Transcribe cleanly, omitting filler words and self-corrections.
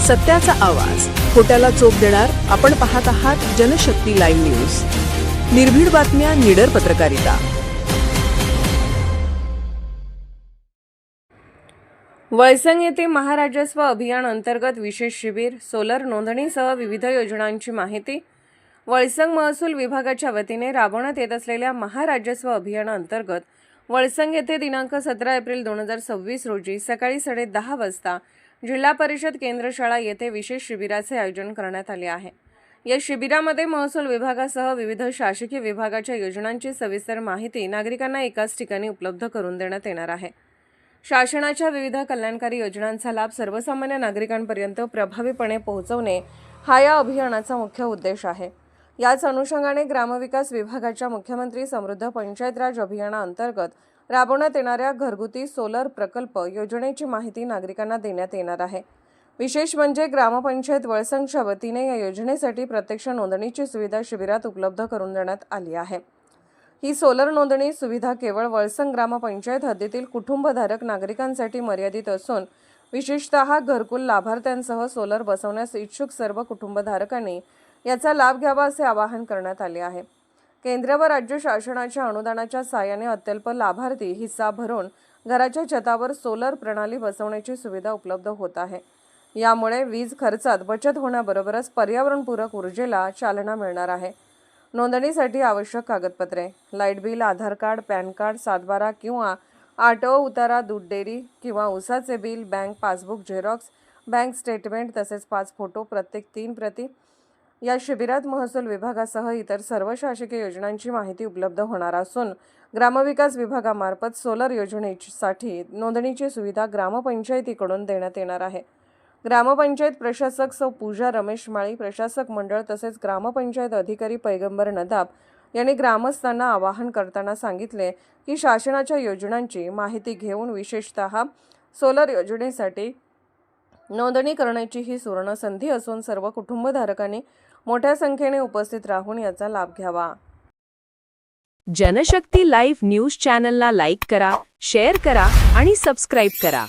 सत्याचा आवाज, खोट्याला चोप देणार. आपण पाहत आहात जनशक्ती लाईव्ह न्यूज. निर्भीड बातम्या, निडर पत्रकारिता. वळसंग येथे महाराजस्व अभियान अंतर्गत विशेष शिबिर, सोलर नोंदणीसह विविध योजनांची माहिती. वळसंग महसूल विभागाच्या वतीने राबवण्यात येत असलेल्या महाराजस्व अभियानाअंतर्गत वळसंग येथे दिनांक 17 एप्रिल 2026 रोजी सकाळी 10:30 वाजता जिल्हा परिषद केंद्र शाळा येथे विशेष शिबिराचे आयोजन करण्यात आले आहे. या शिबिरामध्ये महसूल विभागासह विविध शासकीय विभागाच्या योजनांची सविस्तर माहिती नागरिकांना एकाच ठिकाणी उपलब्ध करून देण्यात येणार आहे. शासनाच्या विविध कल्याणकारी योजनांचा लाभ सर्वसामान्य नागरिकांपर्यंत प्रभावीपणे पोहोचवणे हा या अभियानाचा मुख्य उद्देश आहे. याच अनुषंगाने ग्रामविकास विभागाच्या मुख्यमंत्री समृद्ध पंचायत राज अभियानाअंतर्गत राबवण्यात येणाऱ्या घरगुती सोलर प्रकल्प योजनेची माहिती नागरिकांना देण्यात येणार आहे. विशेष म्हणजे ग्रामपंचायत वळसंगच्या वतीने या योजनेसाठी प्रत्यक्ष नोंदणीची सुविधा शिबिरात उपलब्ध करून देण्यात आली आहे. ही सोलर नोंदणी सुविधा केवळ वळसंग ग्रामपंचायत हद्दीतील कुटुंबधारक नागरिकांसाठी मर्यादित असून विशेषतः घरकुल लाभार्थ्यांसह सोलर बसवण्यास इच्छुक सर्व कुटुंबधारकांनी याचा लाभ घ्यावा असे आवाहन करण्यात आले आहे. केंद्र व राज्य शासनाच्या अनुदानाच्या साहाय्याने अत्यल्प लाभार्थी हिस्सा भरून घराच्या छतावर सोलर प्रणाली बसवण्याची सुविधा उपलब्ध होत आहे. यामुळे वीज खर्चात बचत होण्याबरोबरच पर्यावरणपूरक ऊर्जेला चालना मिळणार आहे. नोंदणीसाठी आवश्यक कागदपत्रे: लाईट बिल, आधार कार्ड, पॅन कार्ड, 7/12 किंवा आटो उतारा, दूध डेअरी किंवा उसाचे bill, bank passbook Xerox, bank statement तसेच 5 फोटो, प्रत्येक 3 प्रती. या शिबिरात महसूल विभागासह इतर सर्व शासकीय योजनांची माहिती उपलब्ध होणार असून ग्रामविकास विभागामार्फत सोलर योजनेसाठी नोंदणीची सुविधा ग्रामपंचायतीकडून देण्यात येणार आहे. ग्रामपंचायत प्रशासक सौ पूजा रमेश माळी, प्रशासक मंडळ तसेच ग्रामपंचायत अधिकारी पैगंबर नदाब यांनी ग्रामस्थांना आवाहन करताना सांगितले की शासनाच्या योजनांची माहिती घेऊन विशेषतः सोलर योजनेसाठी नोंदणी करण्याची ही सुवर्ण संधी असून सर्व कुटुंबधारकांनी मोठ्या संख्येने उपस्थित राहून याचा लाभ घ्यावा. जनशक्ती लाईव्ह न्यूज चॅनलला लाईक करा, शेअर करा आणि सबस्क्राईब करा.